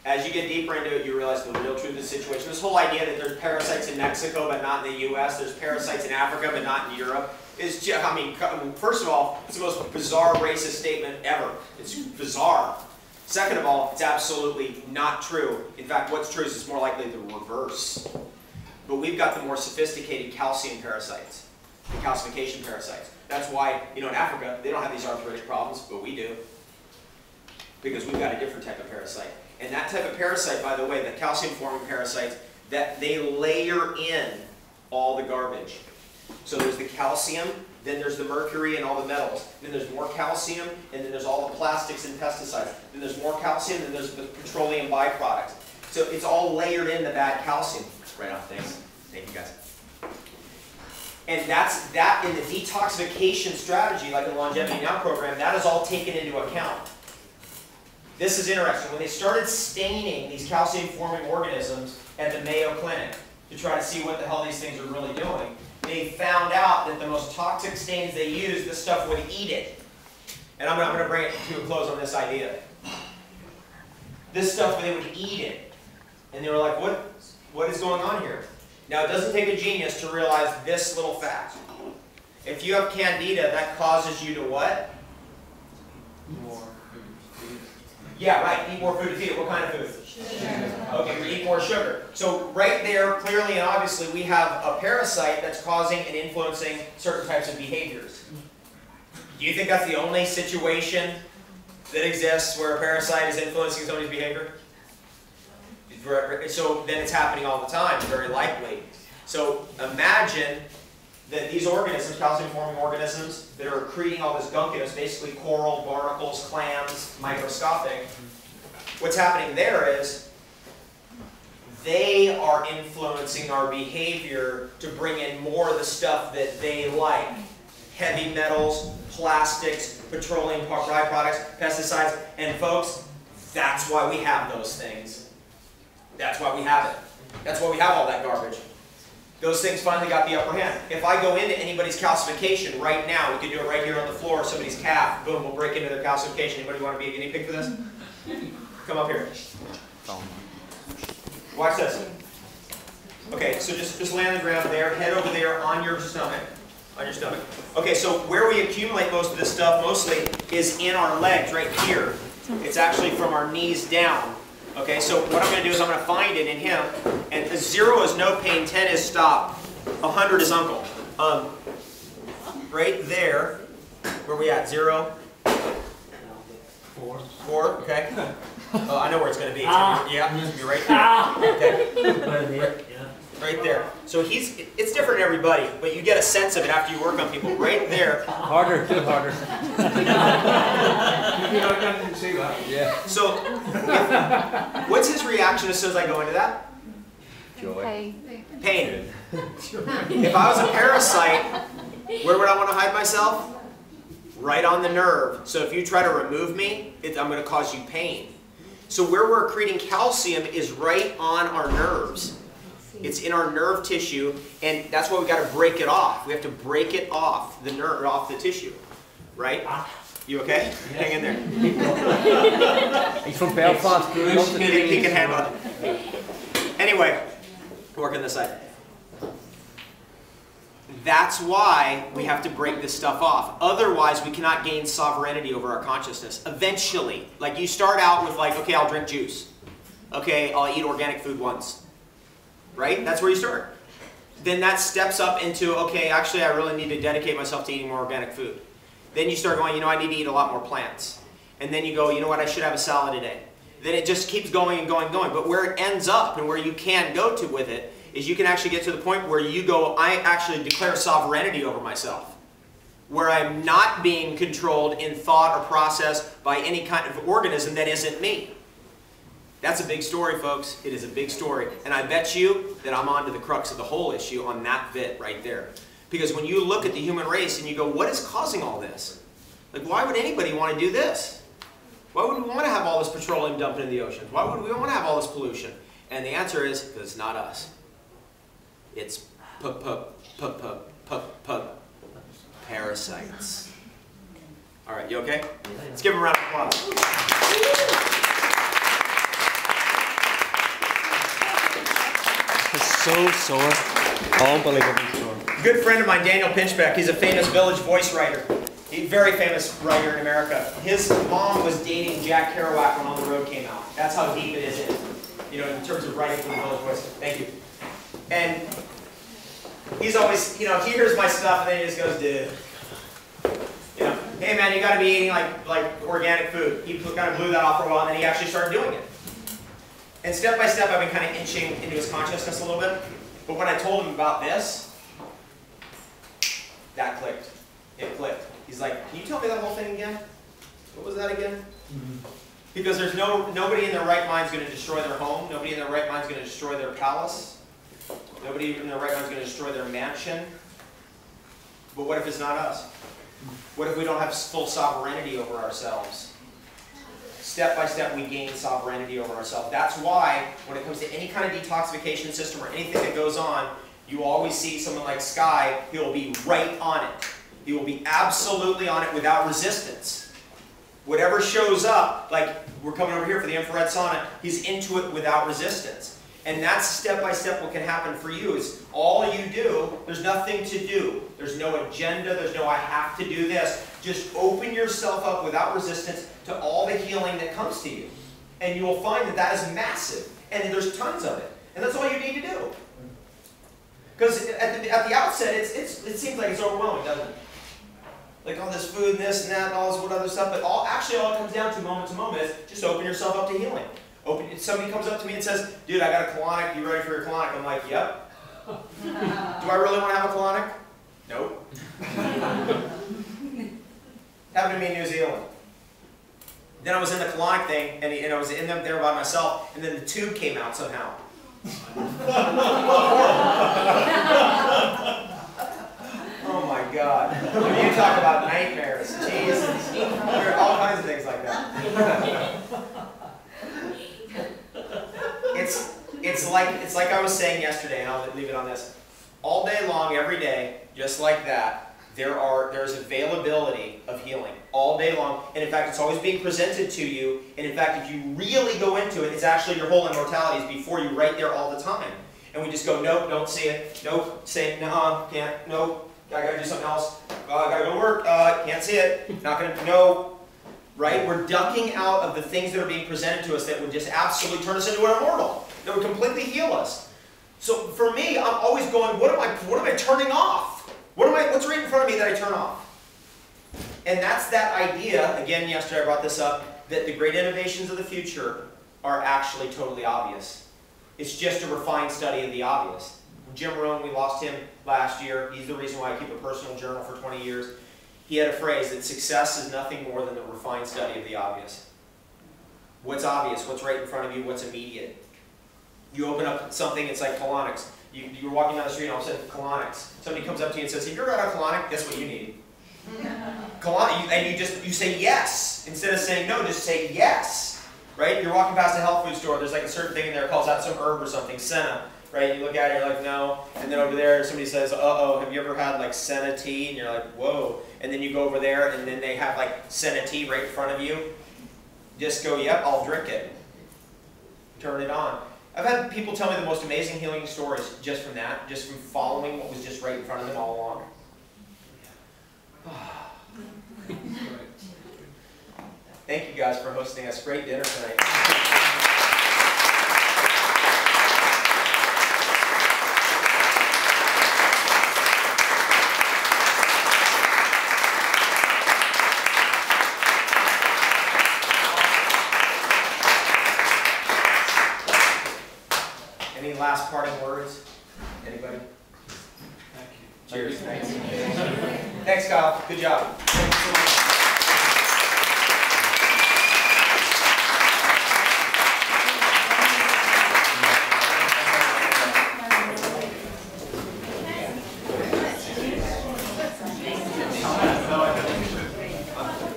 As you get deeper into it, you realize the real truth of the situation. This whole idea that there's parasites in Mexico but not in the U.S., there's parasites in Africa but not in Europe, is just, I mean, first of all, it's the most bizarre racist statement ever. It's bizarre. Second of all, it's absolutely not true. In fact, what's true is it's more likely the reverse. But we've got the more sophisticated calcium parasites, the calcification parasites. That's why, you know, in Africa, they don't have these arthritic problems, but we do. Because we've got a different type of parasite. And that type of parasite, by the way, the calcium-forming parasites, that they layer in all the garbage. So there's the calcium, then there's the mercury and all the metals. Then there's more calcium, and then there's all the plastics and pesticides. Then there's more calcium, and then there's the petroleum byproducts. So it's all layered in the bad calcium. Right on, thanks. Thank you, guys. And that's that in the detoxification strategy, like the Longevity Now program, that is all taken into account. This is interesting. When they started staining these calcium-forming organisms at the Mayo Clinic to try to see what the hell these things are really doing, they found out that the most toxic stains they used, this stuff would eat it. And I'm going to bring it to a close on this idea. This stuff, they would eat it. And they were like, what is going on here? Now, it doesn't take a genius to realize this little fact. If you have candida, that causes you to what? More food. Yeah, right. Eat more food to feed it. What kind of food? Sugar. Okay, we eat more sugar. So right there, clearly and obviously, we have a parasite that's causing and influencing certain types of behaviors. Do you think that's the only situation that exists where a parasite is influencing somebody's behavior? So then it's happening all the time, very likely. So imagine that these organisms, calcium-forming organisms, that are accreting all this gunk in us, basically coral, barnacles, clams, microscopic, what's happening there is they are influencing our behavior to bring in more of the stuff that they like. Heavy metals, plastics, petroleum byproducts, pesticides, and folks, that's why we have those things. That's why we have it. That's why we have all that garbage. Those things finally got the upper hand. If I go into anybody's calcification right now, we could do it right here on the floor, somebody's calf, boom, we'll break into their calcification. Anybody want to be a guinea pig for this? Come up here. Watch this. Okay, so just land on the ground there, head over there on your stomach. On your stomach. Okay, so where we accumulate most of this stuff mostly is in our legs, right here. It's actually from our knees down. Okay, so what I'm going to do is I'm going to find it in him. And 0 is no pain, 10 is stop, 100 is uncle. Right there, where we at? 0? 4. 4, okay. Oh, I know where it's going to be. Yeah, it's going to be right there. Okay. Right there. So it's different in everybody, but you get a sense of it after you work on people. Right there. Harder, too harder. Yeah. So, what's his reaction as soon as I go into that? Joy. Pain. If I was a parasite, where would I want to hide myself? Right on the nerve. So if you try to remove me, I'm going to cause you pain. So where we're accreting calcium is right on our nerves. It's in our nerve tissue, and that's why we've got to break it off. We have to break it off, the nerve, off the tissue. Right? You okay? Yeah. Hang in there. He's from Belfast. He can handle it. Anyway, work on this side. That's why we have to break this stuff off. Otherwise, we cannot gain sovereignty over our consciousness. Eventually, like you start out with like, okay, I'll drink juice. Okay, I'll eat organic food once. Right? That's where you start. Then that steps up into, okay, actually I really need to dedicate myself to eating more organic food. Then you start going, you know, I need to eat a lot more plants. And then you go, you know what, I should have a salad a day. Then it just keeps going and going and going. But where it ends up and where you can go to with it is you can actually get to the point where you go, I actually declare sovereignty over myself. Where I'm not being controlled in thought or process by any kind of organism that isn't me. That's a big story, folks. It is a big story. And I bet you that I'm on to the crux of the whole issue on that bit right there. Because when you look at the human race and you go, what is causing all this? Like, why would anybody want to do this? Why would we want to have all this petroleum dumped into the oceans? Why would we want to have all this pollution? And the answer is, because it's not us. It's parasites. All right, you okay? Let's give them a round of applause. So sore. Unbelievably sore. Good friend of mine, Daniel Pinchbeck, he's a famous Village voice writer. He's a very famous writer in America. His mom was dating Jack Kerouac when On the Road came out. That's how deep it is in terms of writing for the Village voice. Thank you. And he's always, he hears my stuff and then he just goes, dude. Hey man, you got to be eating like organic food. He kind of blew that off for a while and then he actually started doing it. And step by step, I've been kind of inching into his consciousness a little bit. But when I told him about this, that clicked. It clicked. He's like, can you tell me that whole thing again? What was that again? Mm-hmm. Because there's nobody in their right mind is going to destroy their home. Nobody in their right mind is going to destroy their palace. Nobody in their right mind is going to destroy their mansion. But what if it's not us? What if we don't have full sovereignty over ourselves? Step by step, we gain sovereignty over ourselves. That's why, when it comes to any kind of detoxification system or anything that goes on, you always see someone like Sky, he will be right on it. He will be absolutely on it without resistance. Whatever shows up, like we're coming over here for the infrared sauna, he's into it without resistance. And that's step by step what can happen for you is all you do, there's nothing to do. There's no agenda, there's no I have to do this. Just open yourself up without resistance to all the healing that comes to you. And you will find that that is massive. And there's tons of it. And that's all you need to do. Because at the outset, it seems like it's overwhelming, doesn't it? Like all this food and this and that and all this other stuff. But actually all it comes down to moment is just open yourself up to healing. Somebody comes up to me and says, dude, I got a colonic, you ready for your colonic? I'm like, yep. Do I really want to have a colonic? Nope. Happened to me in New Zealand. Then I was in the colonic thing, and I was in them there by myself, and then the tube came out somehow. Oh my God. When you talk about nightmares, Jesus. There are all kinds of things like that. It's like I was saying yesterday, and I'll leave it on this. All day long, every day, just like that, there's availability of healing all day long. And in fact, it's always being presented to you. And in fact, if you really go into it, it's actually your whole immortality is before you right there all the time. And we just go, nope, don't see it. Nope, say it, no, can't, nope, I gotta do something else. I gotta go to work, can't see it, not gonna, no. Right? We're ducking out of the things that are being presented to us that would just absolutely turn us into an immortal. That would completely heal us. So for me, I'm always going, what am I turning off? What's right in front of me that I turn off? And that's that idea, again, yesterday I brought this up, that the great innovations of the future are actually totally obvious. It's just a refined study of the obvious. Jim Rohn, we lost him last year. He's the reason why I keep a personal journal for 20 years. He had a phrase that success is nothing more than the refined study of the obvious. What's obvious? What's right in front of you? What's immediate? You open up something, it's like colonics. You're walking down the street and all of a sudden, colonics. Somebody comes up to you and says, have you ever got a colonic? Guess what you need? Colonic, and you say yes. Instead of saying no, just say yes. Right? You're walking past a health food store, there's like a certain thing in there, calls out some herb or something, senna. Right? You look at it, you're like, no. And then over there, somebody says, uh-oh, have you ever had like senna tea? And you're like, whoa. And then you go over there, and then they have like senna tea right in front of you. Just go, yep, I'll drink it. Turn it on. I've had people tell me the most amazing healing stories just from that, just from following what was just right in front of them all along. Thank you guys for hosting us. Great dinner tonight. Any last parting words? Anybody? Thank you. Cheers. Thanks. Thanks, Kyle. Good job.